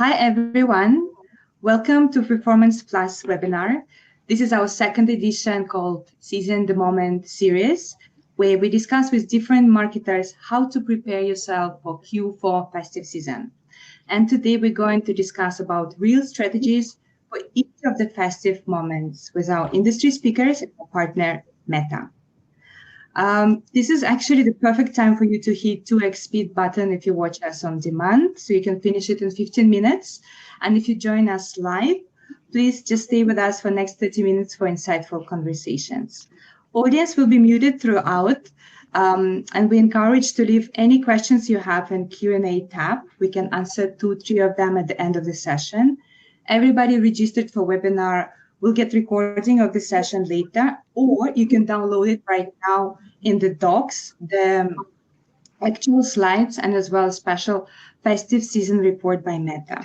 Hi, everyone. Welcome to Performance Plus webinar. This is our second edition called Season the Moment series, where we discuss with different marketers how to prepare yourself for Q4 festive season. And today we're going to discuss about real strategies for each of the festive moments with our industry speakers and our partner, Meta. This is actually the perfect time for you to hit 2x speed button if you watch us on demand, so you can finish it in 15 minutes. And if you join us live, please just stay with us for next 30 minutes for insightful conversations. Audience will be muted throughout, and we encourage to leave any questions you have in Q&A tab. We can answer 2-3 of them at the end of the session. Everybody registered for webinar will get recording of the session later, or you can download it right now in the docs, the actual slides, and as well as special festive season report by Meta.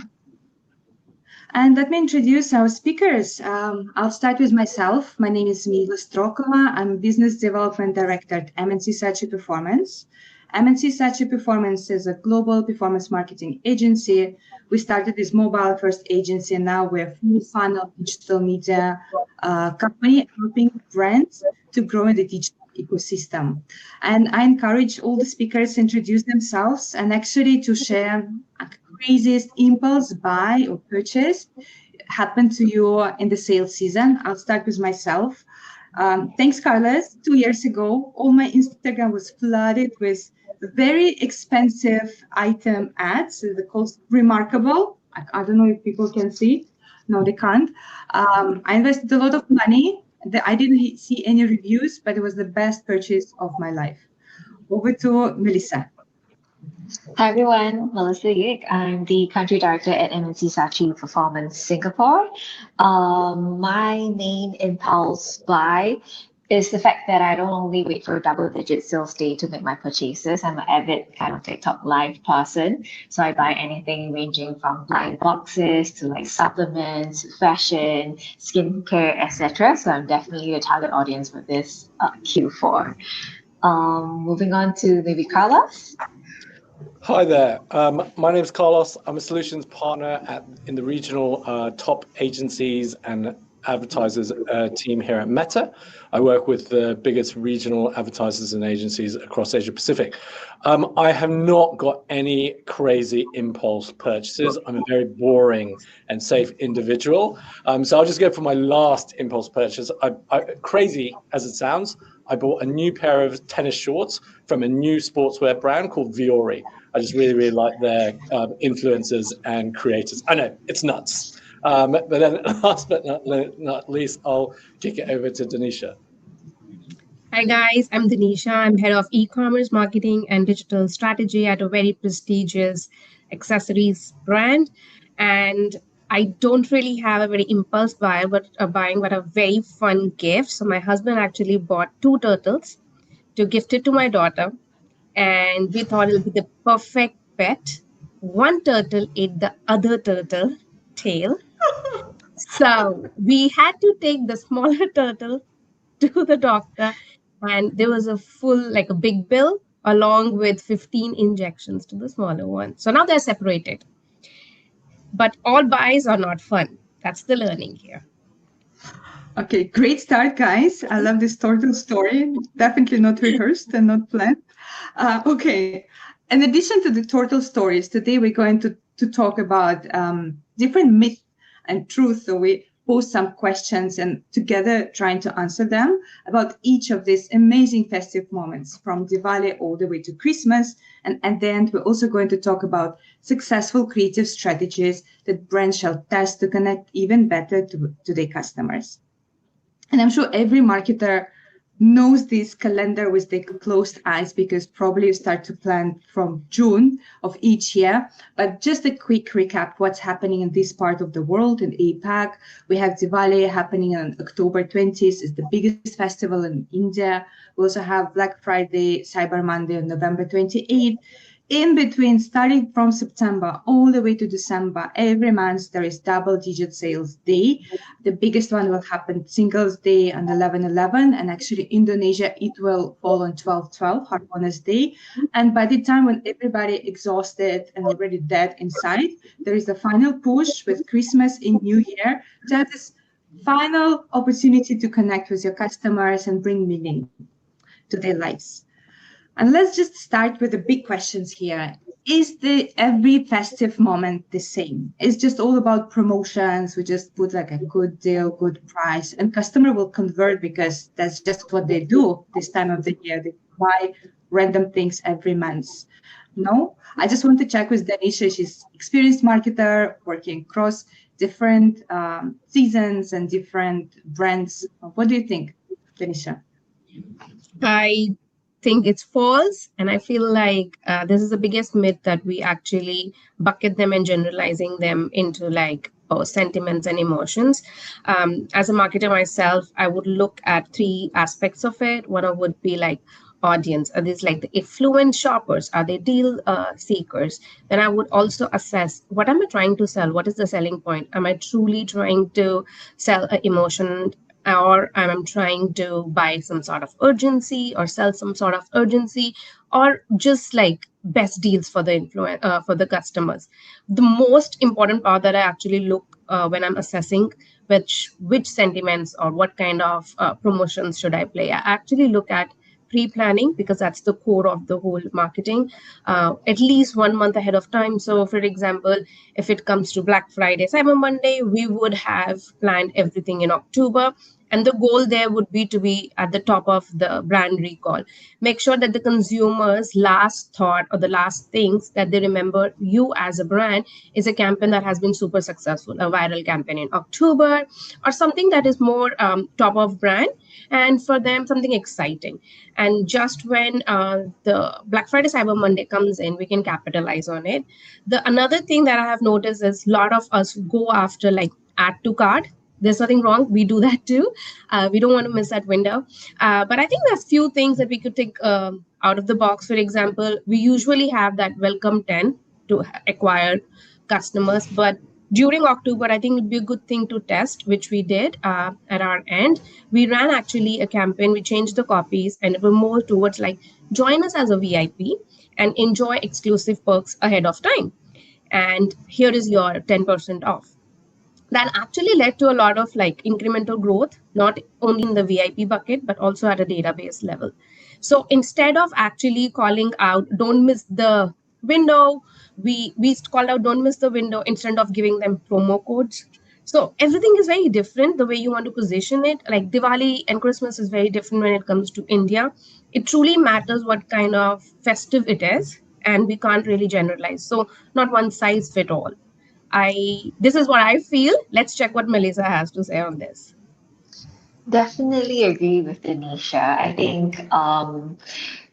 And let me introduce our speakers. I'll start with myself. My name is Mila Strokova. I'm Business Development Director at MNC Saatchi Performance. MNC Saatchi Performance is a global performance marketing agency. We started this mobile-first agency, and now we're a full-funnel digital media company helping brands to grow in the digital ecosystem. And I encourage all the speakers to introduce themselves and actually to share a craziest impulse buy or purchase happened to you in the sales season. I'll start with myself. Thanks, Carlos. 2 years ago, all my Instagram was flooded with very expensive item ads. They're called remarkable. I don't know if people can see. No, they can't. I invested a lot of money. I didn't see any reviews, but it was the best purchase of my life. Over to Melissa. Hi everyone, Melissa Yik. I'm the country director at MNC Saatchi Performance Singapore. My main impulse buy is the fact that I don't only wait for a double-digit sales day to make my purchases. I'm an avid kind of TikTok live person. So I buy anything ranging from blind boxes to like supplements, fashion, skincare, etc. So I'm definitely a target audience for this Q4. Moving on to maybe Carlos. Hi there. My name is Carlos. I'm a solutions partner in the regional top agencies and advertisers team here at Meta. I work with the biggest regional advertisers and agencies across Asia Pacific. I have not got any crazy impulse purchases. I'm a very boring and safe individual. So I'll just go for my last impulse purchase. Crazy as it sounds, I bought a new pair of tennis shorts from a new sportswear brand called Viore. I just really like their influencers and creators. I know, it's nuts. But then last but not least, I'll kick it over to Danisha. Hi guys, I'm Danisha. I'm head of e-commerce marketing and digital strategy at a very prestigious accessories brand. And I don't really have a very impulse buying, but a very fun gift. So my husband actually bought 2 turtles to gift it to my daughter. And we thought it'll be the perfect pet. One turtle ate the other turtle tail. So we had to take the smaller turtle to the doctor, and there was a big bill along with 15 injections to the smaller one. So now they're separated. But all buys are not fun. That's the learning here. Okay, great start, guys. I love this turtle story. Definitely not rehearsed and not planned. Okay, in addition to the turtle stories, today we're going to talk about different myths and truths. So we post some questions and together trying to answer them about each of these amazing festive moments from Diwali all the way to Christmas. And at the end, we're also going to talk about successful creative strategies that brands shall test to connect even better to their customers. And I'm sure every marketer knows this calendar with their closed eyes because probably you start to plan from June of each year. But just a quick recap, what's happening in this part of the world in APAC. We have Diwali happening on October 20th. It's the biggest festival in India. We also have Black Friday, Cyber Monday on November 28th. In between, starting from September all the way to December, every month there is double-digit sales day. The biggest one will happen Singles Day on 11/11, and actually Indonesia, it will fall on 12/12, Harbolnas Day. And by the time when everybody exhausted and already dead inside, there is the final push with Christmas in New Year to have this final opportunity to connect with your customers and bring meaning to their lives. And let's just start with the big questions here. Is every festive moment the same? It's just all about promotions. We just put like a good deal, good price, and customer will convert because that's just what they do this time of the year. They buy random things every month. No, I just want to check with Danisha. She's experienced marketer working across different seasons and different brands. What do you think, Danisha? I think it's false, and I feel like this is the biggest myth that we actually bucket them and generalizing them into like sentiments and emotions. As a marketer myself, I would look at three aspects of it. One would be like audience. Are these like the affluent shoppers? Are they deal seekers? Then I would also assess, what am I trying to sell? What is the selling point? Am I truly trying to sell an emotion, or I'm trying to buy some sort of urgency or sell some sort of urgency, or just like best deals for the for the customers? The most important part that I actually look when I'm assessing which sentiments or what kind of promotions should I play, I actually look at pre-planning, because that's the core of the whole marketing, at least 1 month ahead of time. So for example, if it comes to Black Friday, Cyber Monday, we would have planned everything in October, and the goal there would be to be at the top of the brand recall. Make sure that the consumer's last thought or the last things that they remember you as a brand is a campaign that has been super successful, a viral campaign in October, or something that is more top of brand, and for them something exciting. And just when the Black Friday Cyber Monday comes in, we can capitalize on it. The another thing that I have noticed is a lot of us go after like add to cart. There's nothing wrong. We do that too. We don't want to miss that window. But I think there's few things that we could take out of the box. For example, we usually have that welcome 10 to acquire customers, but during October, I think it'd be a good thing to test, which we did at our end. We ran actually a campaign. We changed the copies, and it was more towards like join us as a VIP and enjoy exclusive perks ahead of time. And here is your 10% off. That actually led to a lot of like incremental growth, not only in the VIP bucket, but also at a database level. So instead of actually calling out, don't miss the window, we called out, don't miss the window, instead of giving them promo codes. So everything is very different the way you want to position it. Like Diwali and Christmas is very different when it comes to India. It truly matters what kind of festive it is, and we can't really generalize. So not one size fit all. This is what I feel. Let's check what Melissa has to say on this. Definitely agree with Anisha. I think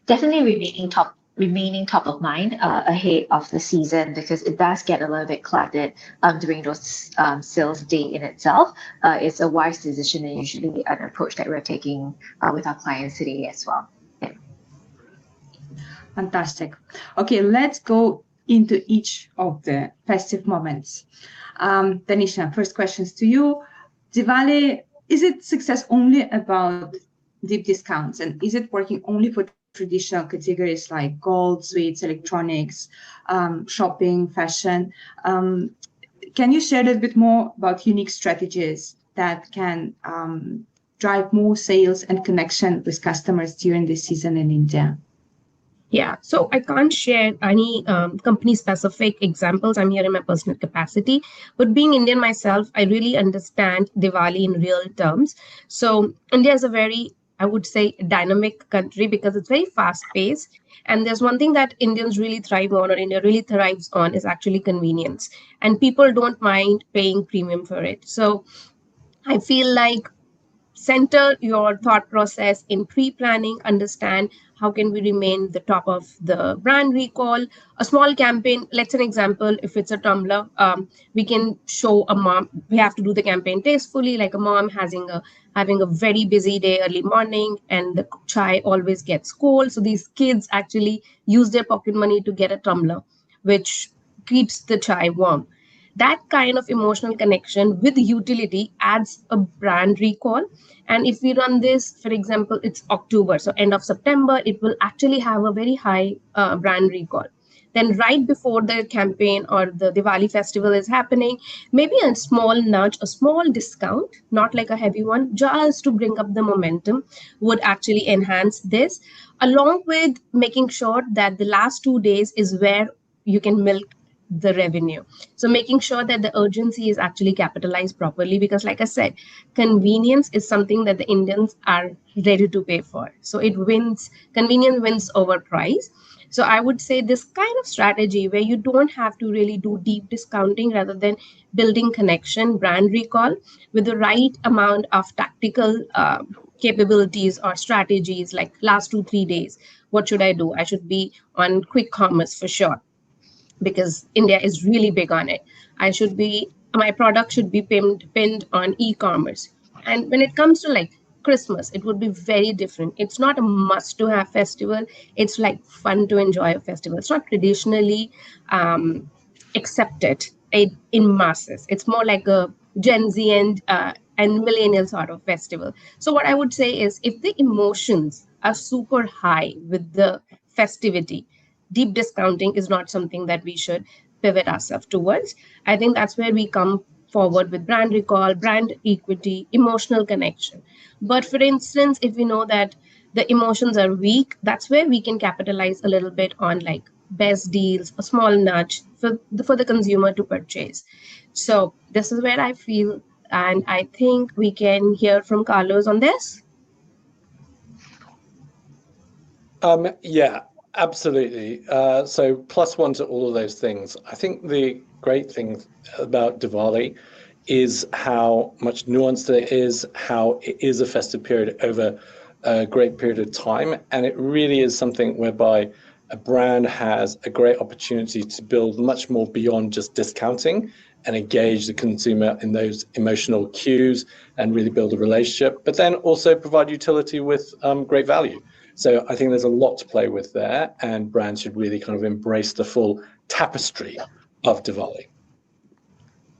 definitely remaining top of mind ahead of the season, because it does get a little bit cluttered during those sales day in itself. It's a wise decision and usually an approach that we're taking with our clients today as well. Yeah. Fantastic. Okay, let's go into each of the festive moments. Tanisha, first questions to you. Diwali, is it success only about deep discounts, and is it working only for traditional categories like gold, sweets, electronics, shopping, fashion? Can you share a bit more about unique strategies that can drive more sales and connection with customers during this season in India? Yeah, so I can't share any company specific examples. I'm here in my personal capacity, but being Indian myself, I really understand Diwali in real terms. So India is a very, I would say, dynamic country because it's very fast paced. And there's one thing that Indians really thrive on, or India really thrives on, is actually convenience. And people don't mind paying premium for it. So I feel like center your thought process in pre-planning, understand how can we remain the top of the brand recall. A small campaign, let's an example, if it's a tumbler, we can show a mom, we have to do the campaign tastefully, like a mom having a very busy day early morning, and the chai always gets cold, so these kids actually use their pocket money to get a tumbler which keeps the chai warm. That kind of emotional connection with utility adds a brand recall. And if we run this, for example, it's October, so end of September, it will actually have a very high brand recall. Then right before the campaign or the Diwali festival is happening, maybe a small nudge, a small discount, not like a heavy one, just to bring up the momentum, would actually enhance this, along with making sure that the last 2 days is where you can milk the revenue. So making sure that the urgency is actually capitalized properly, because like I said, convenience is something that the Indians are ready to pay for. So it wins, convenience wins over price. So I would say this kind of strategy where you don't have to really do deep discounting, rather than building connection, brand recall with the right amount of tactical capabilities or strategies, like last 2 3 days, what should I do? I should be on quick commerce for sure, because India is really big on it. My product should be pinned on e-commerce. And when it comes to like Christmas, it would be very different. It's not a must to have festival. It's like fun to enjoy a festival. It's not traditionally accepted in masses. It's more like a Gen Z and millennial sort of festival. So what I would say is, if the emotions are super high with the festivity, deep discounting is not something that we should pivot ourselves towards. I think that's where we come forward with brand recall, brand equity, emotional connection. But for instance, if we know that the emotions are weak, that's where we can capitalize a little bit on like best deals, a small nudge for the consumer to purchase. So this is where I feel, and I think we can hear from Carlos on this. Yeah, absolutely. So plus one to all of those things. I think the great thing about Diwali is how much nuance there is, how it is a festive period over a great period of time. And it really is something whereby a brand has a great opportunity to build much more beyond just discounting and engage the consumer in those emotional cues and really build a relationship, but then also provide utility with great value. So I think there's a lot to play with there, and brands should really kind of embrace the full tapestry of Diwali.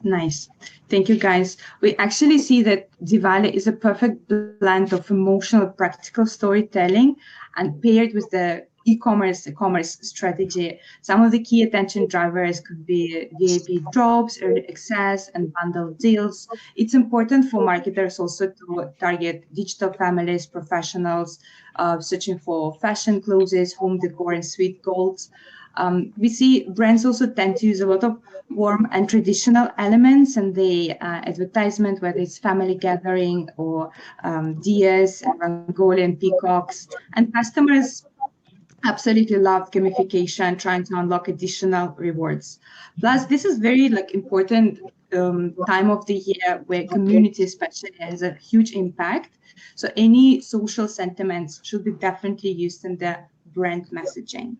Nice. Thank you, guys. We actually see that Diwali is a perfect blend of emotional, practical storytelling and paired with the e-commerce strategy. Some of the key attention drivers could be VIP drops, early access, and bundle deals. It's important for marketers also to target digital families, professionals searching for fashion clothes, home decor, and sweet golds. We see brands also tend to use a lot of warm and traditional elements in the advertisement, whether it's family gathering or diyas, rangoli, and peacocks. And customers absolutely love gamification, trying to unlock additional rewards. Plus, this is very important time of the year where community especially has a huge impact. So any social sentiments should be definitely used in the brand messaging.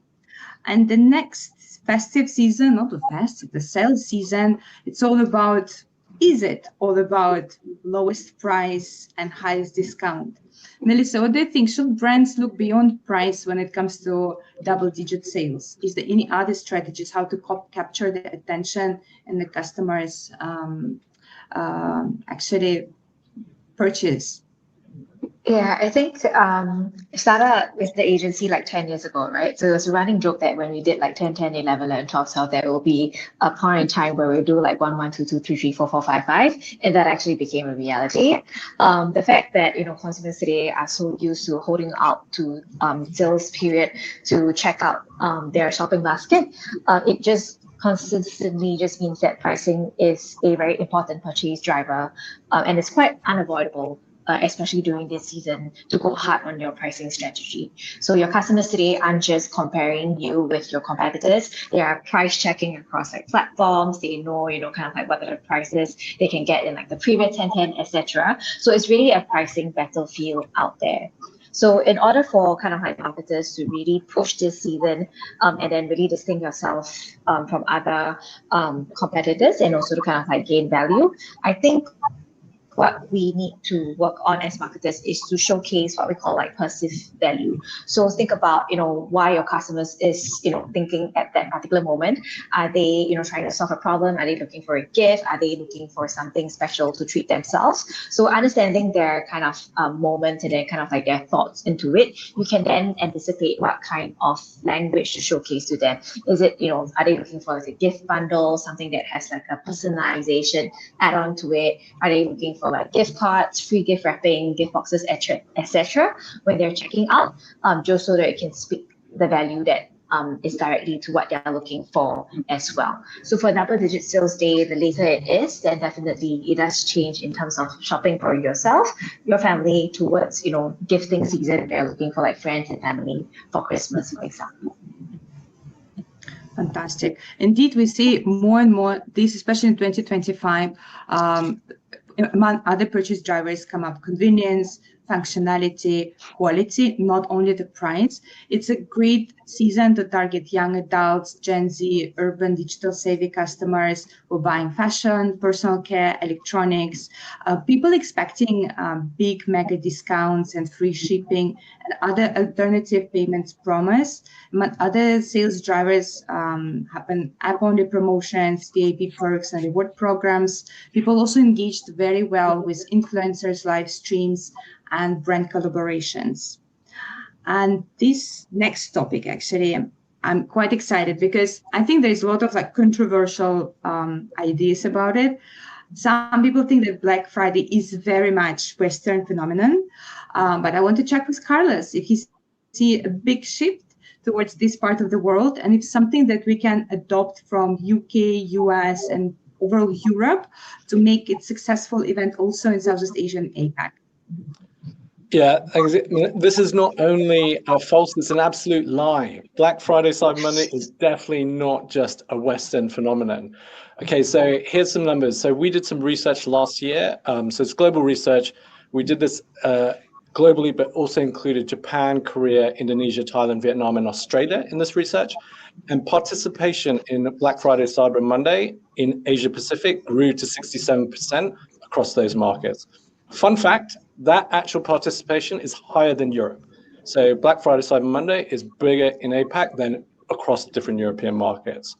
And the next festive season, not the festive, the sales season, it's all about, is it all about lowest price and highest discount? Melissa, what do you think? Should brands look beyond price when it comes to double-digit sales? Is there any other strategies how to capture the attention and the customers actually purchase? Yeah, I think it started with the agency like 10 years ago, right? So it was a running joke that when we did like 10, 10, 11, 11, 12 sales, there will be a point in time where we do like 1, 1, 2, 2, 3, 3, 4, 4, 5, 5, and that actually became a reality. The fact that, consumers today are so used to holding out to sales period to check out their shopping basket, it just consistently just means that pricing is a very important purchase driver, and it's quite unavoidable especially during this season, to go hard on your pricing strategy. So your customers today aren't just comparing you with your competitors. They are price checking across like platforms. They know, kind of like what are the prices they can get in like the previous 1010, etc. So it's really a pricing battlefield out there. So in order for kind of like marketers to really push this season and then really distinct yourself from other competitors and also to kind of like gain value, I think what we need to work on as marketers is to showcase what we call like perceived value. So think about, why your customers is, thinking at that particular moment. Are they, trying to solve a problem? Are they looking for a gift? Are they looking for something special to treat themselves? So understanding their kind of moment and then kind of like their thoughts into it, you can then anticipate what kind of language to showcase to them. Is it, are they looking for like a gift bundle, something that has like a personalization add on to it? Are they looking for like gift cards, free gift wrapping, gift boxes, etc. when they're checking out, just so that it can speak the value that is directly to what they're looking for as well. So for double-digit sales day, the later it is, then definitely it does change in terms of shopping for yourself, your family, towards gifting season. They're looking for like friends and family for Christmas, for example. Fantastic. Indeed, we see more and more this, especially in 2025. Among other purchase drivers come up convenience, functionality, quality, not only the price. It's a great season to target young adults, Gen Z, urban digital savvy customers who are buying fashion, personal care, electronics, people expecting big mega discounts and free shipping and other alternative payments promised. Other sales drivers happen app-only promotions, VIP perks and reward programs. People also engaged very well with influencers, live streams, and brand collaborations. And this next topic, actually, I'm quite excited because I think there's a lot of like controversial ideas about it. Some people think that Black Friday is very much Western phenomenon, but I want to check with Carlos if he see a big shift towards this part of the world, and it's something that we can adopt from UK, US, and overall Europe to make it successful event also in Southeast Asia and APAC. Yeah, this is not only false, it's an absolute lie. Black Friday, Cyber Monday is definitely not just a Western phenomenon. Okay, so here's some numbers. So we did some research last year. So it's global research. We did this globally, but also included Japan, Korea, Indonesia, Thailand, Vietnam, and Australia in this research. And participation in Black Friday, Cyber Monday in Asia Pacific grew to 67% across those markets. Fun fact, that actual participation is higher than Europe. So Black Friday, Cyber Monday is bigger in APAC than across different European markets.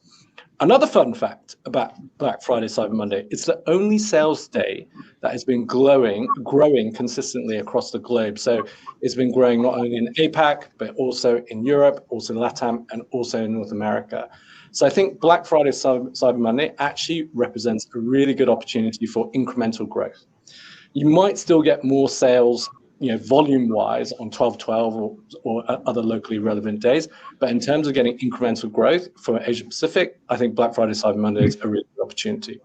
Another fun fact about Black Friday, Cyber Monday, it's the only sales day that has been growing consistently across the globe. So it's been growing not only in APAC, but also in Europe, also in LATAM, and also in North America. So I think Black Friday, Cyber Monday actually represents a really good opportunity for incremental growth. You might still get more sales, volume-wise on 12/12 or other locally relevant days. But in terms of getting incremental growth for Asia Pacific, I think Black Friday, Cyber Monday is a really good opportunity.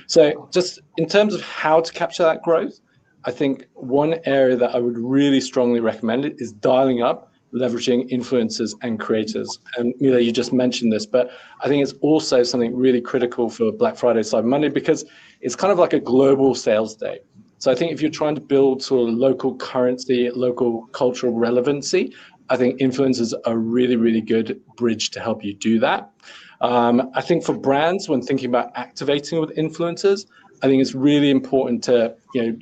So just in terms of how to capture that growth, I think one area that I would really strongly recommend it is dialing up, leveraging influencers and creators. And Mila, you just mentioned this, but I think it's also something really critical for Black Friday, Cyber Monday, because it's kind of like a global sales day. So I think if you're trying to build sort of local currency, local cultural relevancy, I think influencers are a really, really good bridge to help you do that. I think for brands, when thinking about activating with influencers, I think it's really important to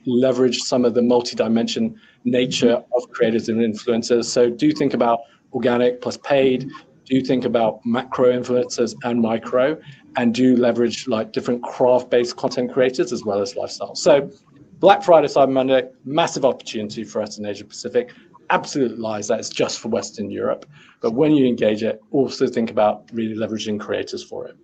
leverage some of the multi-dimension nature of creators and influencers. So do think about organic plus paid, do think about macro influencers and micro, and do leverage like different craft-based content creators as well as lifestyle. So Black Friday, Cyber Monday, massive opportunity for us in Asia Pacific. Absolute lies that it's just for Western Europe. But when you engage it, also think about really leveraging creators for it.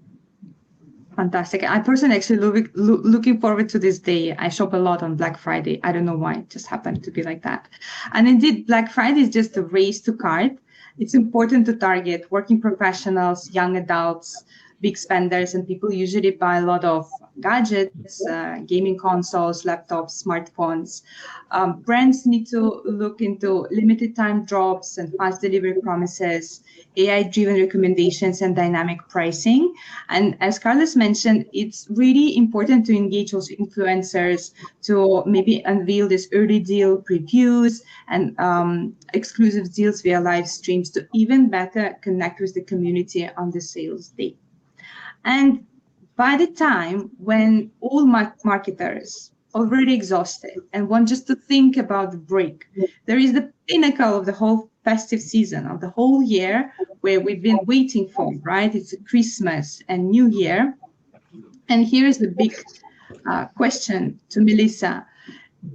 Fantastic. I personally actually looking forward to this day. I shop a lot on Black Friday. I don't know why, it just happened to be like that. And indeed, Black Friday is just a race to cart. It's important to target working professionals, young adults, big spenders, and people usually buy a lot of gadgets, gaming consoles, laptops, smartphones. Brands need to look into limited time drops and fast delivery promises, AI-driven recommendations, and dynamic pricing. And as Carlos mentioned, it's really important to engage also influencers to maybe unveil this early deal previews and exclusive deals via live streams to even better connect with the community on the sales day. And by the time when all marketers already exhausted and want just to think about the break, there is the pinnacle of the whole festive season of the whole year where we've been waiting for, right? It's Christmas and New Year. And here's the big question to Melissa.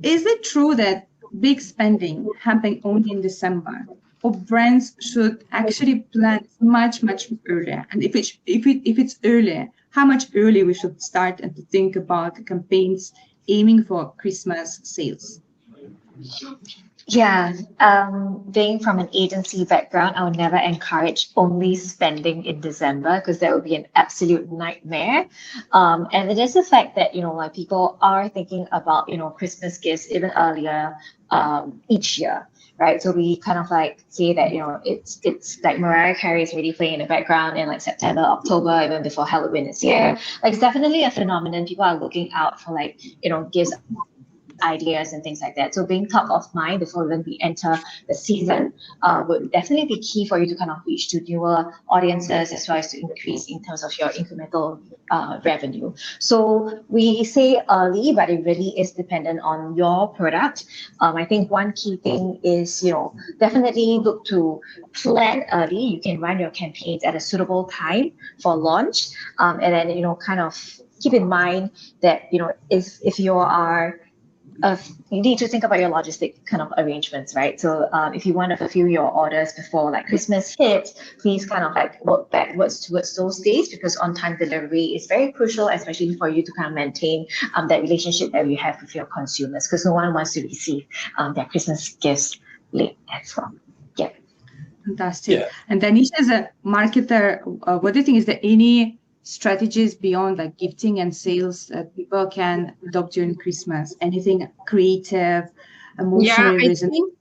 Is it true that big spending happen only in December, or brands should actually plan much earlier? And if it's earlier, how much earlier we should start and to think about the campaigns aiming for Christmas sales? Yeah, being from an agency background, I would never encourage only spending in December because that would be an absolute nightmare. And it is the fact that, like people are thinking about, Christmas gifts even earlier each year, right? So we kind of like say that, it's like Mariah Carey is really playing in the background in like September, October, even before Halloween this year. Like it's definitely a phenomenon. People are looking out for like, gifts, ideas and things like that. So being top of mind before even we enter the season would definitely be key for you to kind of reach to newer audiences as well as to increase in terms of your incremental revenue. So we say early, but it really is dependent on your product. I think one key thing is, definitely look to plan early. You can run your campaigns at a suitable time for launch. And then, kind of keep in mind that, if you are you need to think about your logistic kind of arrangements, right? So if you want to fulfill your orders before like Christmas hits, please kind of like work backwards towards those days, because on-time delivery is very crucial, especially for you to kind of maintain that relationship that you have with your consumers, because no one wants to receive their Christmas gifts late as well. Yeah. Fantastic. Yeah. And Danisha, as a marketer, what do you think, is there any strategies beyond like gifting and sales that people can adopt during Christmas? Anything creative, emotional? Yeah, I think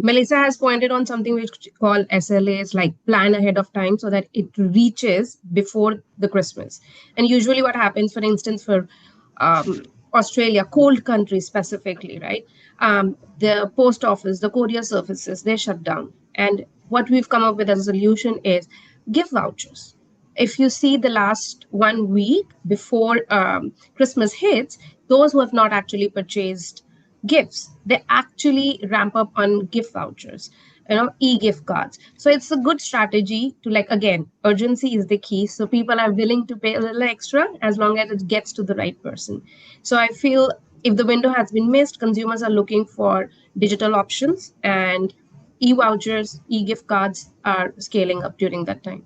Melissa has pointed on something which we call SLAs, like plan ahead of time so that it reaches before the Christmas. And usually what happens, for instance, for Australia, cold country specifically, right? The post office, the courier services, they shut down. And what we've come up with as a solution is gift vouchers. If you see the last 1 week before Christmas hits, those who have not actually purchased gifts, they actually ramp up on gift vouchers, e-gift cards. So it's a good strategy to, like, again, urgency is the key. So people are willing to pay a little extra as long as it gets to the right person. So I feel if the window has been missed, consumers are looking for digital options, and e-vouchers, e-gift cards are scaling up during that time.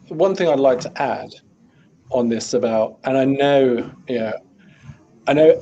One thing I'd like to add on this about, and I know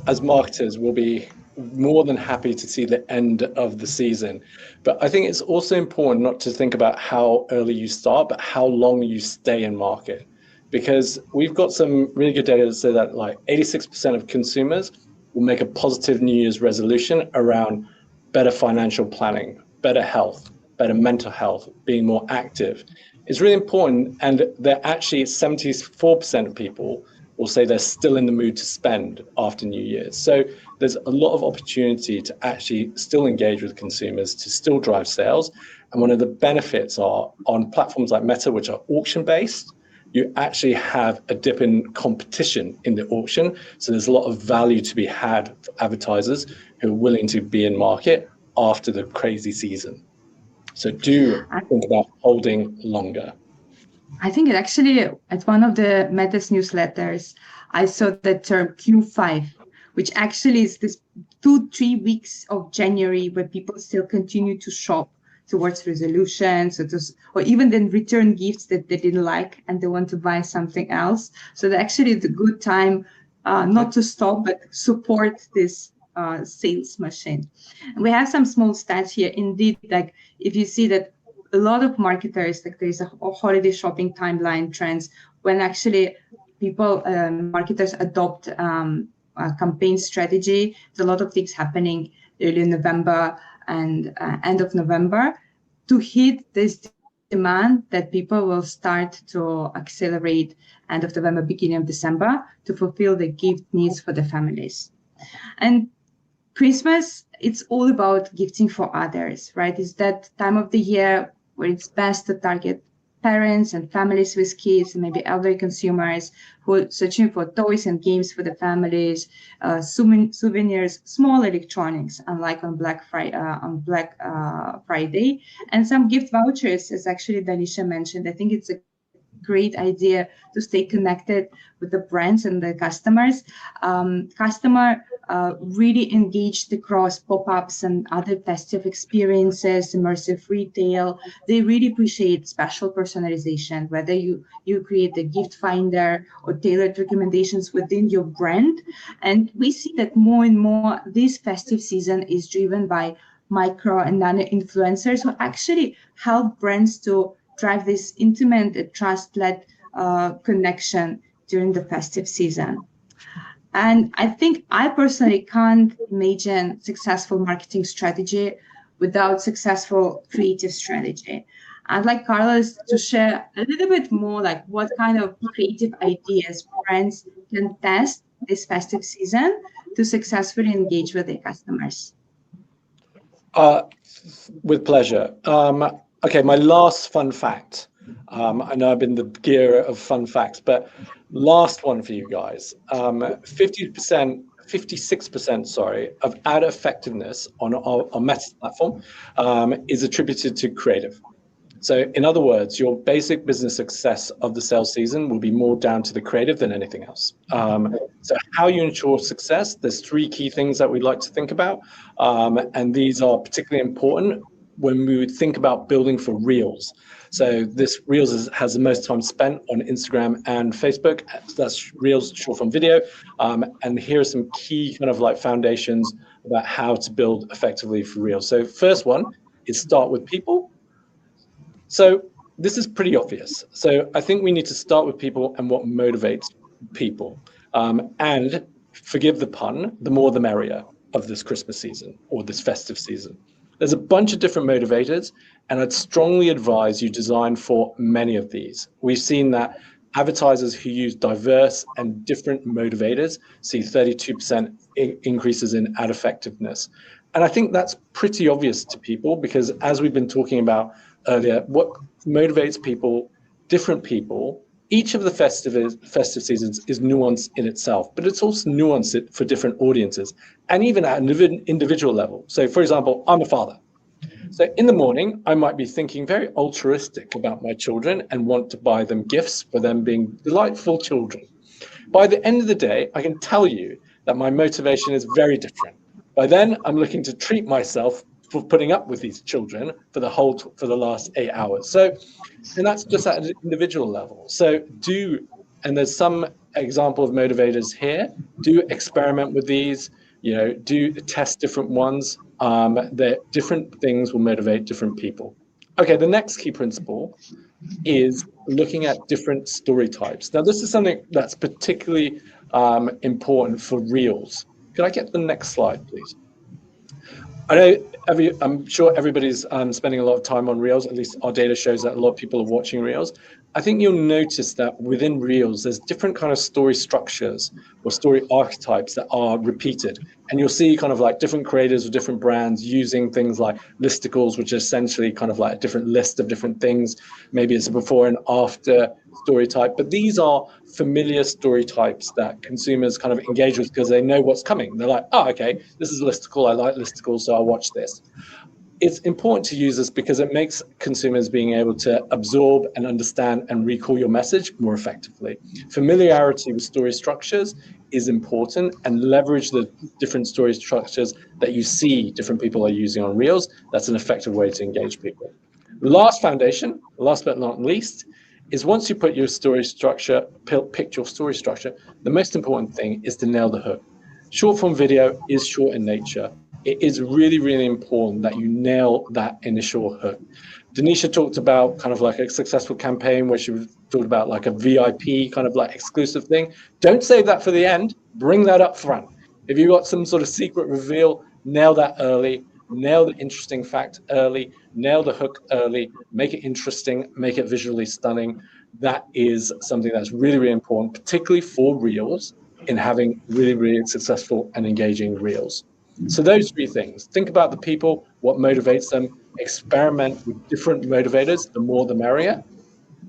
as marketers we'll be more than happy to see the end of the season, but I think it's also important not to think about how early you start, but how long you stay in market, because we've got some really good data that say that like 86% of consumers will make a positive New Year's resolution around better financial planning, better health, better mental health, being more active. It's really important, and they're actually 74% of people will say they're still in the mood to spend after New Year's. So there's a lot of opportunity to actually still engage with consumers, to still drive sales. And one of the benefits are on platforms like Meta, which are auction-based, you actually have a dip in competition in the auction. So there's a lot of value to be had for advertisers who are willing to be in market after the crazy season. So do think about holding longer. I think it actually, at one of the Meta's newsletters, I saw the term Q5, which actually is this 2-3 weeks of January where people still continue to shop towards resolutions, or even then return gifts that they didn't like and they want to buy something else. So that actually is a good time not to stop, but support this sales machine. And we have some small stats here. Indeed, like if you see that a lot of marketers, like there's a holiday shopping timeline trends when actually people, marketers adopt a campaign strategy. There's a lot of things happening early November and end of November to hit this demand that people will start to accelerate end of November, beginning of December to fulfill the gift needs for the families. And Christmas, it's all about gifting for others, right? It's that time of the year where it's best to target parents and families with kids and maybe elderly consumers who are searching for toys and games for the families, souvenirs, small electronics, unlike on Black Friday, and some gift vouchers, as actually Danisha mentioned. I think it's a great idea to stay connected with the brands and the customers. Customer really engaged across pop-ups and other festive experiences, immersive retail. They really appreciate special personalization, whether you create a gift finder or tailored recommendations within your brand. And we see that more and more this festive season is driven by micro and nano influencers who actually help brands to drive this intimate, trust-led connection during the festive season. And I think I personally can't imagine successful marketing strategy without successful creative strategy. I'd like Carlos to share a little bit more like what kind of creative ideas brands can test this festive season to successfully engage with their customers. With pleasure. Okay, my last fun fact. I know I've been the gear of fun facts, but last one for you guys. 56%, sorry, of ad effectiveness on our Meta platform is attributed to creative. So in other words, your basic business success of the sales season will be more down to the creative than anything else. So how you ensure success, there's 3 key things that we'd like to think about. And these are particularly important when we would think about building for Reels. So this Reels has the most time spent on Instagram and Facebook. That's Reels, short form video. And here are some key kind of like foundations about how to build effectively for Reels. So first one is start with people. So this is pretty obvious. So I think we need to start with people and what motivates people. And forgive the pun, the more the merrier of this Christmas season or this festive season. There's a bunch of different motivators, and I'd strongly advise you design for many of these. We've seen that advertisers who use diverse and different motivators see 32% increases in ad effectiveness. And I think that's pretty obvious to people because as we've been talking about earlier, what motivates people, different people, each of the festive seasons is nuanced in itself, but it's also nuanced for different audiences and even at an individual level. So for example, I'm a father. So in the morning, I might be thinking very altruistic about my children and want to buy them gifts for them being delightful children. By the end of the day, I can tell you that my motivation is very different. By then, I'm looking to treat myself for putting up with these children for the last 8 hours. So, and that's just at an individual level. So and there's some example of motivators here, do experiment with these, do test different ones. That different things will motivate different people. Okay, the next key principle is looking at different story types. Now, this is something that's particularly important for Reels. Could I get the next slide, please? I know I'm sure everybody's spending a lot of time on Reels. At least our data shows that a lot of people are watching Reels. I think you'll notice that within Reels, there's different kind of story structures or story archetypes that are repeated. And you'll see kind of like different creators or different brands using things like listicles, which are essentially kind of like a different list of different things. Maybe it's a before and after story type, but these are familiar story types that consumers kind of engage with because they know what's coming. They're like, oh, okay, this is a listicle. I like listicles, so I'll watch this. It's important to use this because it makes consumers being able to absorb and understand and recall your message more effectively. Familiarity with story structures is important, and leverage the different story structures that you see different people are using on Reels. That's an effective way to engage people. Last foundation, last but not least, is once you put your story structure, pick your story structure, the most important thing is to nail the hook. Short form video is short in nature. It is really, really important that you nail that initial hook. Denisha talked about kind of like a successful campaign where she talked about like a VIP kind of like exclusive thing. Don't save that for the end. Bring that up front. If you've got some sort of secret reveal, nail that early. Nail the interesting fact early. Nail the hook early. Make it interesting. Make it visually stunning. That is something that's really, really important, particularly for reels, in having really, really successful and engaging reels. So those three things. Think about the people, what motivates them. Experiment with different motivators, the more the merrier.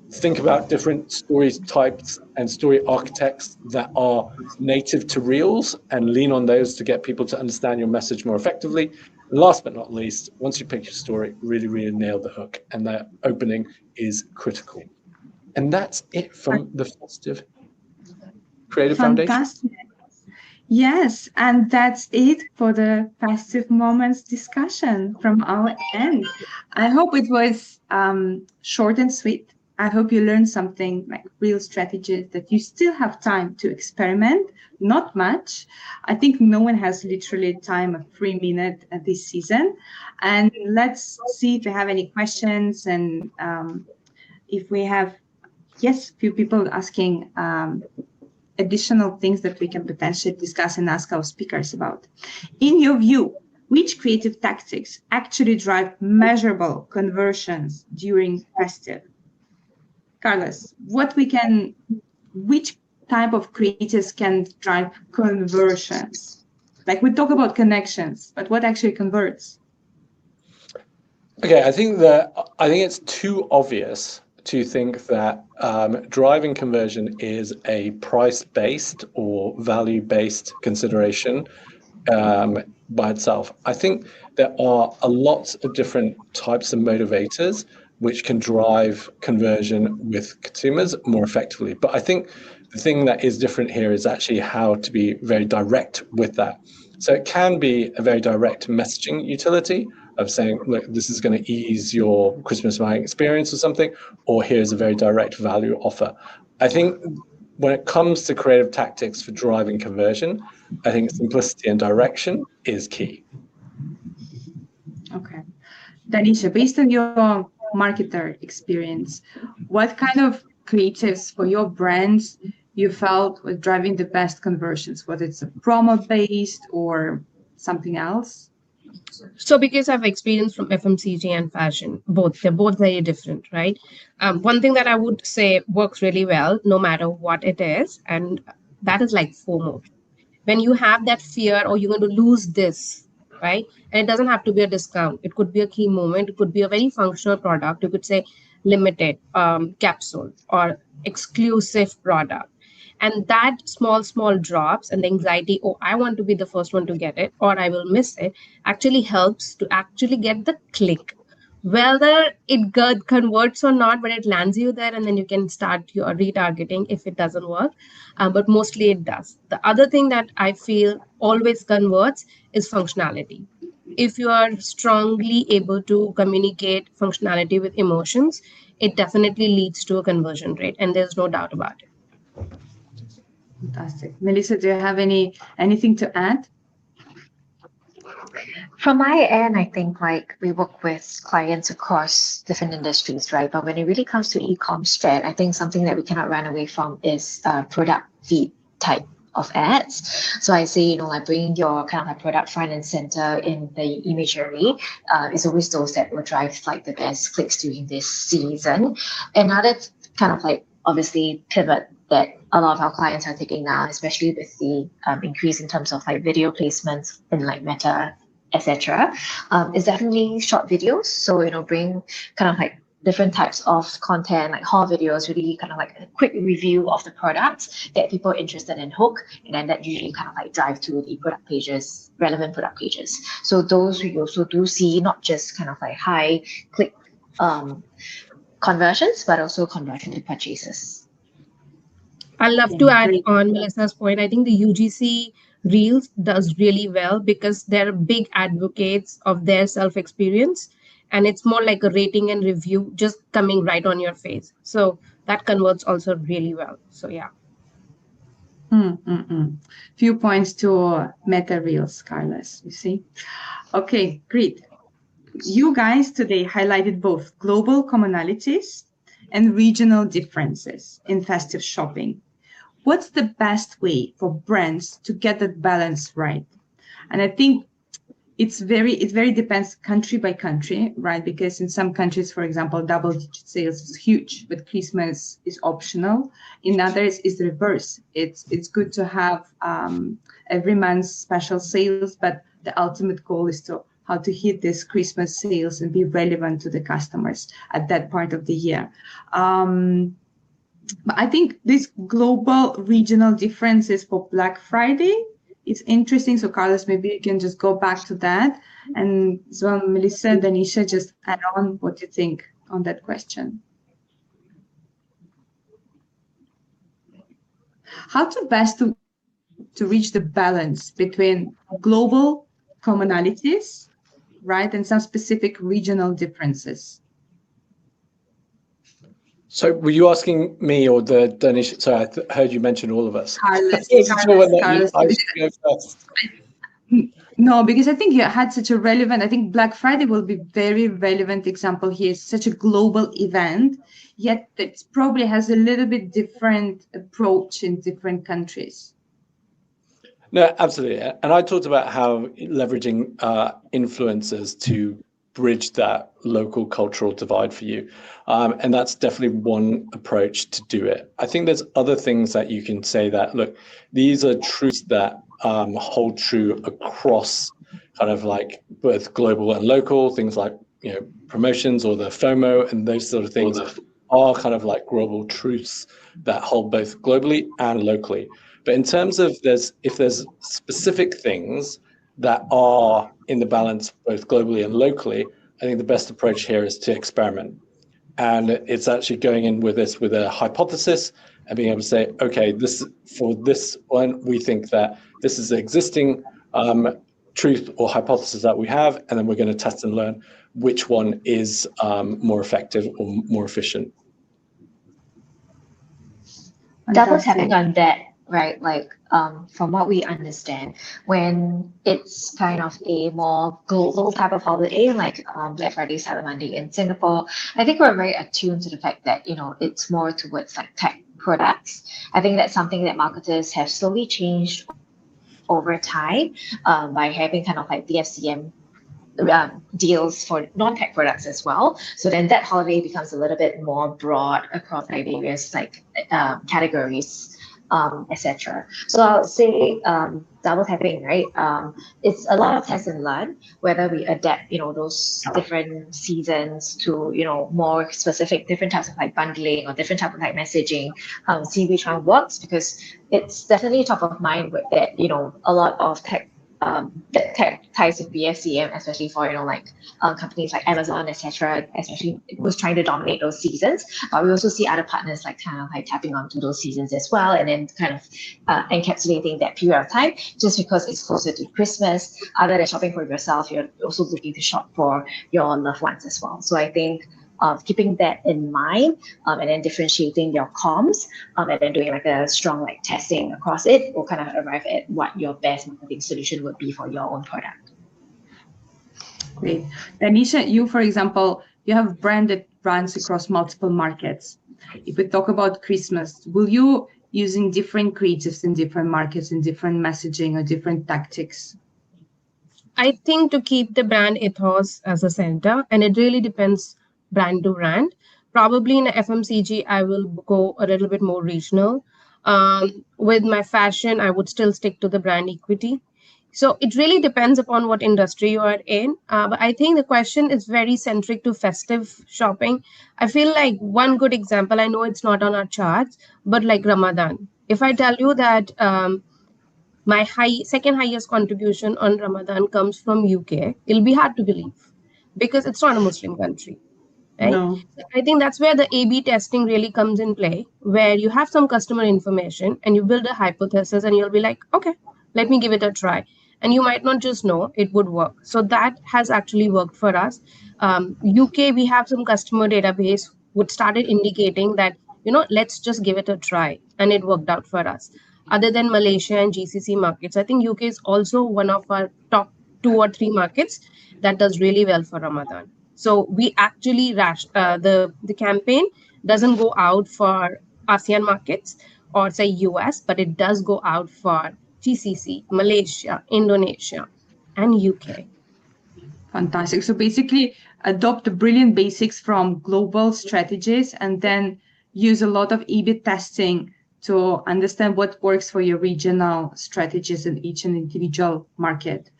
Think about different story types and story architects that are native to reels and lean on those to get people to understand your message more effectively. And last but not least, once you pick your story, really, really nail the hook, and that opening is critical. And that's it from the Festive Creative Foundation. Fantastic. Yes, and that's it for the Festive Moments discussion from our end. I hope it was short and sweet. I hope you learned something like real strategies that you still have time to experiment, not much. I think no one has literally time of 3 minutes this season. And let's see if we have any questions and if we have, yes, a few people asking additional things that we can potentially discuss and ask our speakers about. In your view, which creative tactics actually drive measurable conversions during Festive? Carlos, which type of creatives can drive conversions? Like we talk about connections, but what actually converts? Okay, I think it's too obvious to think that driving conversion is a price-based or value-based consideration by itself. I think there are a lot of different types of motivators which can drive conversion with consumers more effectively. But I think the thing that is different here is actually how to be very direct with that. So it can be a very direct messaging utility of saying, look, this is going to ease your Christmas buying experience or something, or here's a very direct value offer. I think when it comes to creative tactics for driving conversion, I think simplicity and direction is key. Okay. Danisha, based on your marketer experience, what kind of creatives for your brands you felt were driving the best conversions, whether it's a promo-based or something else? So because I've experience from FMCG and fashion, they're both very different, right? One thing that I would say works really well, no matter what it is, and that is like FOMO. When you have that fear, or you're going to lose this, right? And it doesn't have to be a discount. It could be a key moment. It could be a very functional product. You could say limited capsule or exclusive product. And that small drops and the anxiety, oh, I want to be the first one to get it or I will miss it, actually helps to actually get the click. Whether it converts or not, but it lands you there, and then you can start your retargeting if it doesn't work. But mostly it does. The other thing that I feel always converts is functionality. If you are strongly able to communicate functionality with emotions, it definitely leads to a conversion rate, and there's no doubt about it. Fantastic. Melissa, do you have anything to add? From my end, I think like we work with clients across different industries, right? But when it really comes to e-com strat, I think something that we cannot run away from is product feed type of ads. So I say, like bringing your kind of like product front and center in the imagery is always those that will drive like the best clicks during this season. Another kind of like obviously pivot that a lot of our clients are taking now, especially with the increase in terms of like video placements in like Meta, etc., is definitely short videos. So bring kind of like different types of content, like haul videos, really kind of like a quick review of the products, get people interested in hook, and then that usually kind of like drive to the product pages, relevant product pages. So those we also do see not just kind of like high click conversions, but also conversion to purchases. I love to add on Melissa's point. I think the UGC Reels does really well because they're big advocates of their self-experience, and it's more like a rating and review just coming right on your face. So that converts also really well. So yeah. Few points to Meta Reels, Carlos, you see. Okay, great. you guys today highlighted both global commonalities and regional differences in festive shopping. What's the best way for brands to get that balance right? And I think it very depends country by country, right? Because in some countries, for example, double-digit sales is huge, but Christmas is optional. In others, it's the reverse. It's good to have every month special sales, but the ultimate goal is to how to hit this Christmas sales and be relevant to the customers at that part of the year. But I think these global regional differences for Black Friday, it's interesting. So Carlos, maybe you can just go back to that. And so Melissa, Danisha, just add on what you think on that question. How to best to reach the balance between global commonalities, right, and some specific regional differences? So were you asking me or the Danish? Sorry, I heard you mention all of us. Carlos. No, because I think you had such a relevant, I think Black Friday will be very relevant example here. It's such a global event, yet it probably has a little bit different approach in different countries. No, absolutely. And I talked about how leveraging influencers to bridge that local cultural divide for you. And that's definitely one approach to do it. I think there's other things that you can say that, look, these are truths that hold true across kind of like both global and local, things like, you know, promotions or the FOMO and those sort of things are kind of like global truths that hold both globally and locally. But in terms of if there's specific things that are in the balance both globally and locally, I think the best approach here is to experiment. And it's actually going in with this with a hypothesis and being able to say, okay, for this one, we think that this is the existing truth or hypothesis that we have, and then we're going to test and learn which one is more effective or more efficient. Double tapping on that, right? Like from what we understand, when it's kind of a more global type of holiday, like Black Friday, Cyber Monday in Singapore, I think we're very attuned to the fact that, you know, it's more towards like tech products. I think that's something that marketers have slowly changed over time by having kind of like BFCM deals for non-tech products as well. So then that holiday becomes a little bit more broad across like various like categories, etc. So I would say double tapping, right? It's a lot of test and learn, whether we adapt, you know, those different seasons to, you know, more specific, different types of like bundling or different type of like messaging, see which one works, because it's definitely top of mind with that, you know, a lot of tech ties with BFCM, especially for, you know, like companies like Amazon, etc., especially was trying to dominate those seasons. But we also see other partners like kind of like tapping onto those seasons as well, and then kind of encapsulating that period of time, just because it's closer to Christmas. Other than shopping for yourself, you're also looking to shop for your loved ones as well. So I think keeping that in mind and then differentiating your comms and then doing like a strong like testing across it will kind of arrive at what your best marketing solution would be for your own product. Great. Danisha, you, for example, you have a brand that runs across multiple markets. If we talk about Christmas, will you using different creatives in different markets and different messaging or different tactics? I think to keep the brand ethos as a center, and it really depends brand to brand. Probably in FMCG, I will go a little bit more regional. With my fashion, I would still stick to the brand equity. So it really depends upon what industry you are in. But I think the question is very centric to festive shopping. I feel like one good example, I know it's not on our charts, but like Ramadan. If I tell you that my second highest contribution on Ramadan comes from UK, it'll be hard to believe because it's not a Muslim country. Right? No. I think that's where the A/B testing really comes in play, where you have some customer information and you build a hypothesis and you'll be like, okay, let me give it a try. And you might not just know it would work. So that has actually worked for us. UK, we have some customer database which started indicating that, you know, let's just give it a try. And it worked out for us. Other than Malaysia and GCC markets, I think UK is also one of our top 2 or 3 markets that does really well for Ramadan. So we actually the campaign doesn't go out for ASEAN markets or say US, but it does go out for GCC, Malaysia, Indonesia, and UK. Fantastic. So basically, adopt the brilliant basics from global strategies and then use a lot of A/B testing to understand what works for your regional strategies in each and individual market.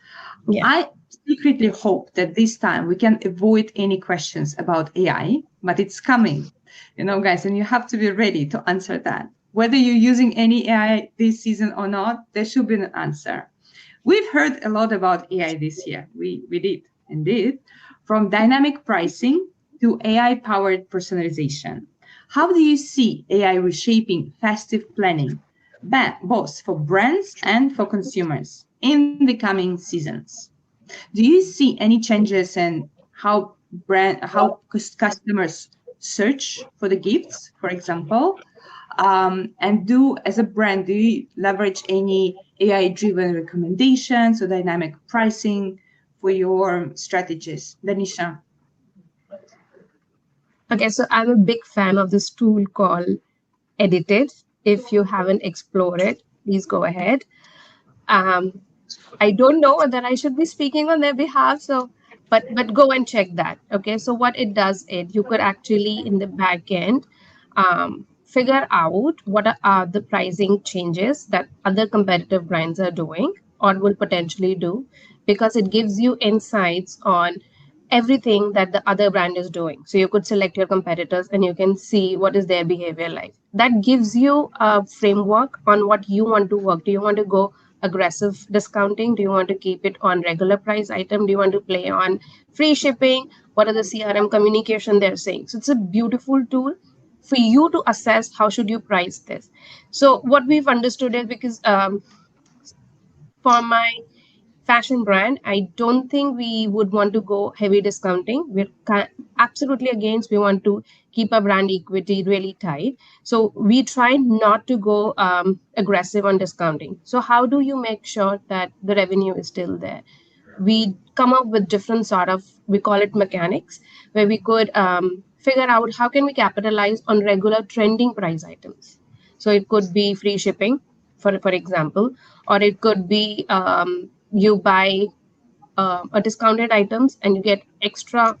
Yeah. I secretly hope that this time we can avoid any questions about AI, but it's coming, guys, and you have to be ready to answer that. Whether you're using any AI this season or not, there should be an answer. We've heard a lot about AI this year. We did, indeed, from dynamic pricing to AI-powered personalization. How do you see AI reshaping festive planning, both for brands and for consumers in the coming seasons? Do you see any changes in how customers search for the gifts, for example? And as a brand, do you leverage any AI-driven recommendations or dynamic pricing for your strategies? Danisha. Okay, so I'm a big fan of this tool called Edited. If you haven't explored it, please go ahead. I don't know whether I should be speaking on their behalf, so but go and check that. Okay, so what it does is you could actually in the back end figure out what are the pricing changes that other competitive brands are doing or will potentially do, because it gives you insights on everything that the other brand is doing. So you could select your competitors and you can see what is their behavior like. That gives you a framework on what you want to work. Do you want to go aggressive discounting? Do you want to keep it on regular price item? Do you want to play on free shipping? What are the CRM communication they're saying? So it's a beautiful tool for you to assess how should you price this. So what we've understood is, because for my fashion brand, I don't think we would want to go heavy discounting. We're absolutely against. We want to keep our brand equity really tight. So we try not to go aggressive on discounting. So how do you make sure that the revenue is still there? We come up with different sort of, we call it mechanics, where we could figure out how can we capitalize on regular trending price items. So it could be free shipping, for example, or it could be you buy a discounted items and you get extra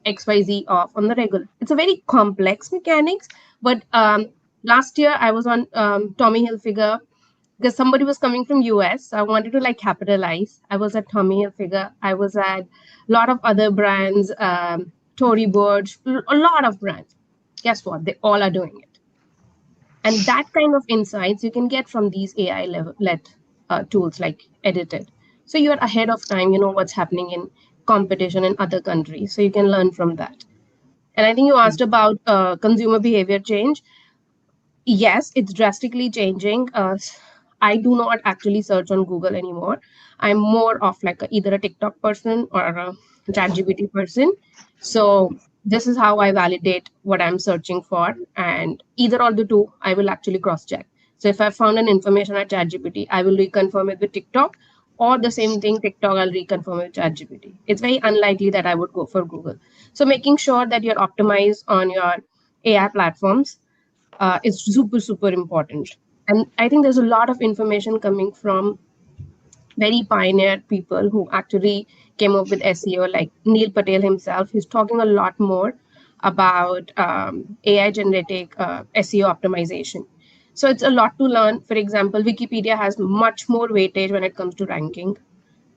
XYZ off on the regular. It's a very complex mechanics, but last year I was on Tommy Hilfiger because somebody was coming from US. So I wanted to capitalize. I was at Tommy Hilfiger. I was at a lot of other brands, Tory Burch, a lot of brands. Guess what? They all are doing it. And that kind of insights you can get from these AI-led tools like Edited. So you're ahead of time, you know what's happening in competition in other countries. So you can learn from that. And I think you asked about consumer behavior change. Yes, it's drastically changing. I do not actually search on Google anymore. I'm more of either a TikTok person or a ChatGPT person. So this is how I validate what I'm searching for. And either of the two, I will actually cross-check. So if I found an information at ChatGPT, I will reconfirm it with TikTok, or the same thing, TikTok, I'll reconfirm with ChatGPT. It's very unlikely that I would go for Google. So making sure that you're optimized on your AI platforms is super, super important. And I think there's a lot of information coming from very pioneer people who actually came up with SEO, like Neil Patel himself. He's talking a lot more about AI generated SEO optimization. So it's a lot to learn. For example, Wikipedia has much more weightage when it comes to ranking.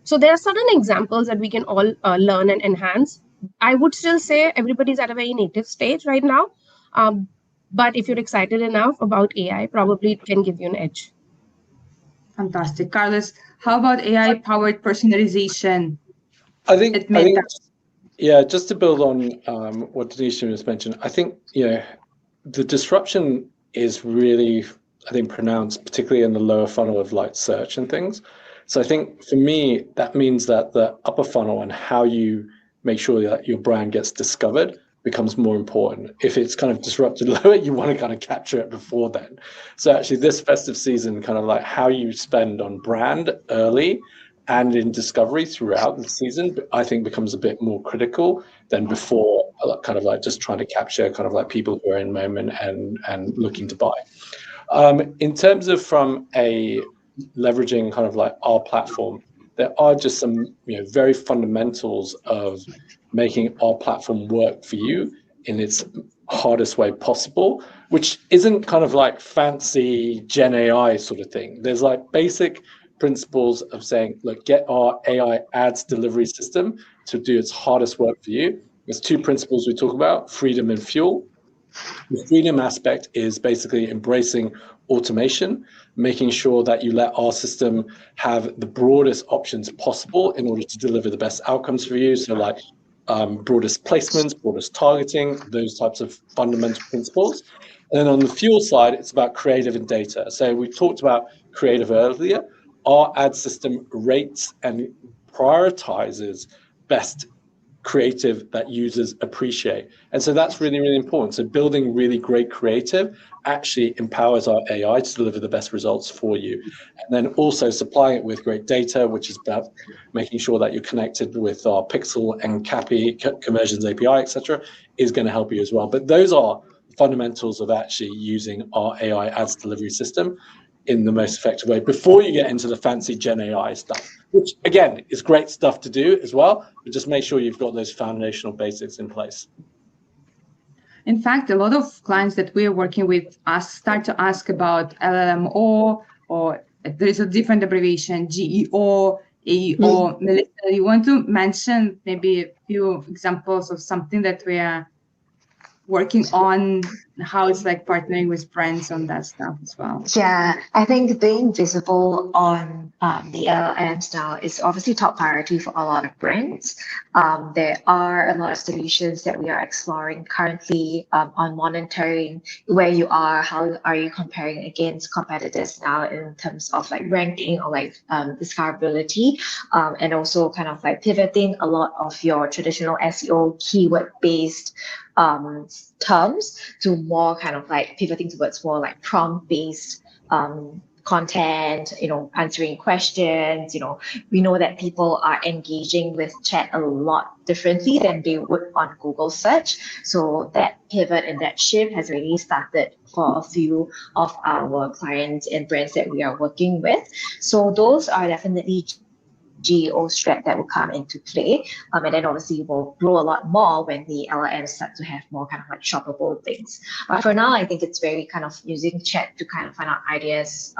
So there are certain examples that we can all learn and enhance. I would still say everybody's at a very native stage right now. But if you're excited enough about AI, probably it can give you an edge. Fantastic. Carlos, how about AI-powered personalization? I think, yeah, just to build on what Danisha was mentioned, I think, the disruption is really, I think, pronounced, particularly in the lower funnel of search and things. So I think for me, that means that the upper funnel and how you make sure that your brand gets discovered becomes more important. If it's kind of disrupted lower, you want to kind of capture it before then. So actually this festive season, kind of how you spend on brand early and in discovery throughout the season, I think becomes a bit more critical than before, kind of like just trying to capture kind of like people who are in moment and looking to buy. In terms of from a leveraging kind of like our platform, there are just some very fundamentals of making our platform work for you in its hardest way possible, which isn't kind of like fancy Gen AI sort of thing. There's like basic principles of saying, look, get our AI ads delivery system to do its hardest work for you. There's two principles we talk about: freedom and fuel. The freedom aspect is basically embracing automation, making sure that you let our system have the broadest options possible in order to deliver the best outcomes for you. So like broadest placements, broadest targeting, those types of fundamental principles. And then on the fuel side, it's about creative and data. So we talked about creative earlier. Our ad system rates and prioritizes best creative that users appreciate. And so that's really, really important. So building really great creative actually empowers our AI to deliver the best results for you. And then also supplying it with great data, which is about making sure that you're connected with our Pixel and CAPI conversions API, etc., is going to help you as well. But those are fundamentals of actually using our AI ads delivery system in the most effective way before you get into the fancy Gen AI stuff, which again is great stuff to do as well, but just make sure you've got those foundational basics in place. In fact, a lot of clients that we are working with start to ask about LLMO, or there is a different abbreviation, GEO, AEO. Melissa, you want to mention maybe a few examples of something that we are working on, how it's like partnering with brands on that stuff as well? Yeah, I think being visible on the LLMs now is obviously top priority for a lot of brands. There are a lot of solutions that we are exploring currently on monitoring where you are, how are you comparing against competitors now in terms of like ranking or like discoverability, and also kind of like pivoting a lot of your traditional SEO keyword-based terms to more kind of like pivoting towards more like prompt-based content, answering questions. We know that people are engaging with chat a lot differently than they would on Google search. So that pivot and that shift has really started for a few of our clients and brands that we are working with. So those are definitely GEO strat that will come into play. And then obviously will grow a lot more when the LLMs start to have more kind of like shoppable things. But for now, I think it's very kind of using chat to kind of find out ideas,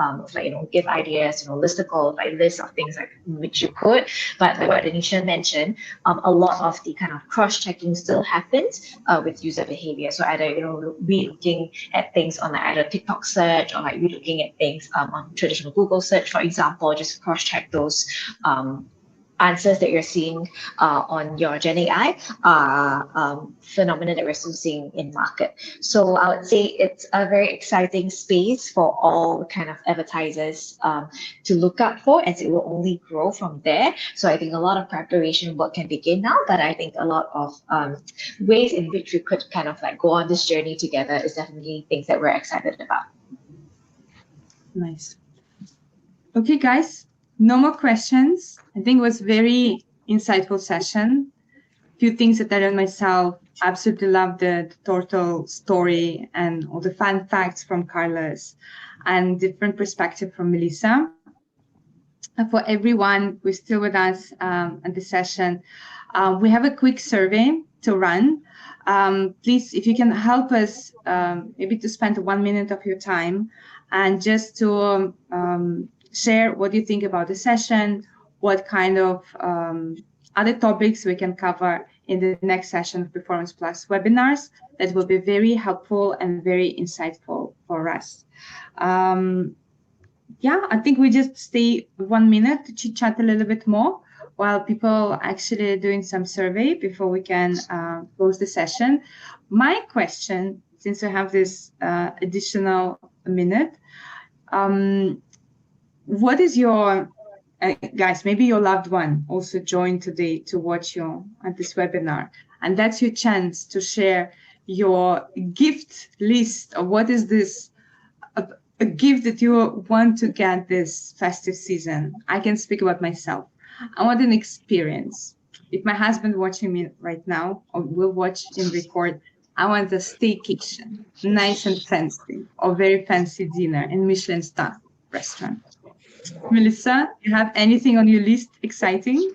give ideas, listicle, like list of things like which you could. But like what Anisha mentioned, a lot of the kind of cross-checking still happens with user behavior. So either, re-looking at things on like either TikTok search or like re-looking at things on traditional Google search, for example, just cross-check those answers that you're seeing on your Gen AI phenomenon that we're still seeing in market. So I would say it's a very exciting space for all kind of advertisers to look out for, as it will only grow from there. So I think a lot of preparation work can begin now, but I think a lot of ways in which we could kind of like go on this journey together is definitely things that we're excited about. Nice. Okay, guys. No more questions. I think it was very insightful session. A few things that I learned myself. Absolutely love the turtle story and all the fun facts from Carlos and different perspective from Melissa. And for everyone who's still with us at the session, we have a quick survey to run. Please, if you can help us maybe to spend 1 minute of your time and just to share what you think about the session, what kind of other topics we can cover in the next session of Performance Plus webinars. That will be very helpful and very insightful for us. I think we just stay 1 minute to chit chat a little bit more while people actually doing some survey before we can close the session. My question, since we have this additional minute, what is your, guys, maybe your loved one also joined today to watch you at this webinar, and that's your chance to share your gift list of what is this, a gift that you want to get this festive season. I can speak about myself. I want an experience. If my husband watching me right now or will watch and record, I want a staycation, nice and fancy, or very fancy dinner in Michelin star restaurant. Melissa, you have anything on your list exciting?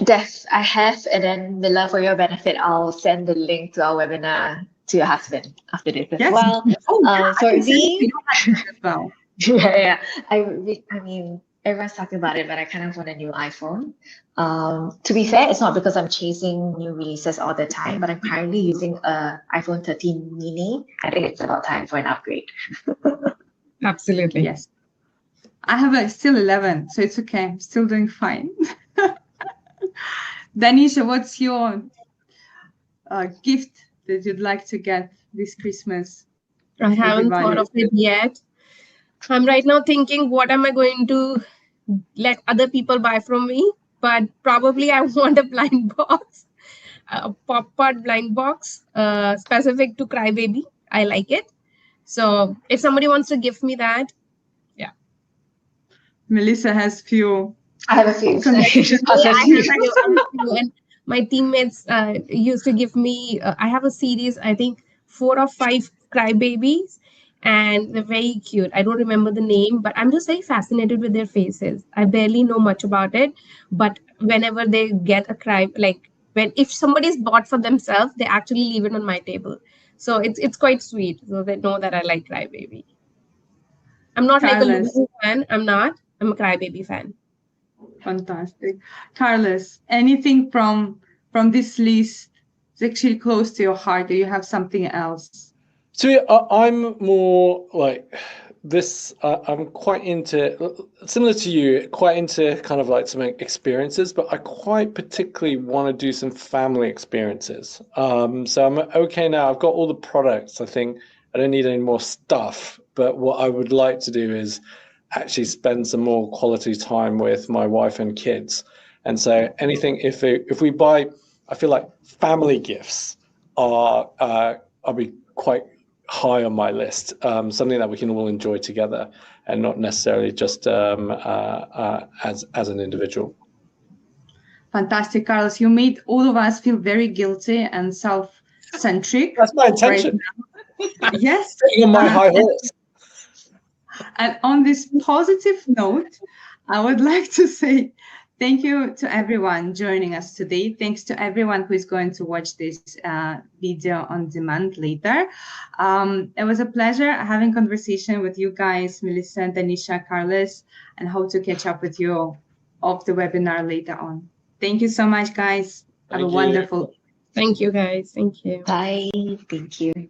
I have, and then Mila, for your benefit, I'll send the link to our webinar to your husband after this as Yes. well. Oh, yeah, For I can send it to me, your husband as well. yeah. I mean, everyone's talking about it, but I kind of want a new iPhone. To be fair, it's not because I'm chasing new releases all the time, but I'm currently using a iPhone 13 mini. I think it's about time for an upgrade. Absolutely. Yes. I have still 11, so it's okay. I'm still doing fine. Danisha, what's your gift that you'd like to get this Christmas? I haven't Diwali? thought of it yet. I'm right now thinking, what am I going to let other people buy from me? But probably I want a blind box, a pop-part blind box, specific to Crybaby. I like it. So if somebody wants to give me that, yeah. Melissa has few. I have a few. Connections. I'll Yeah, send I you. have few, and my teammates used to give me. I have a series, I think 4 or 5 Crybabies, and they're very cute. I don't remember the name, but I'm just very fascinated with their faces. I barely know much about it, but whenever they get a cry, like if somebody's bought for themselves, they actually leave it on my table. So it's quite sweet. So they know that I like Crybaby. I'm not like a Carlos. Lulu fan. I'm not. I'm a Crybaby fan. Fantastic. Carlos, anything from this list is actually close to your heart? Do you have something else? So yeah, I'm more like this. I'm quite into, similar to you, quite into kind of like some experiences, but I quite particularly want to do some family experiences. So I'm okay now. I've got all the products. I think I don't need any more stuff. But what I would like to do is actually spend some more quality time with my wife and kids. And so anything, if we buy, I feel like family gifts are I'll be quite high on my list. Something that we can all enjoy together, and not necessarily just as an individual. Fantastic, Carlos. You made all of us feel very guilty and self-centric. That's my intention. Right. Yes. Sitting on my high horse. And on this positive note, I would like to say thank you to everyone joining us today. Thanks to everyone who is going to watch this video on demand later. It was a pleasure having conversation with you guys, Melissa, Danisha, Carlos, and hope to catch up with you off the webinar later on. Thank you so much, guys. Have a wonderful. Thank you, guys. Thank you. Bye. Thank you.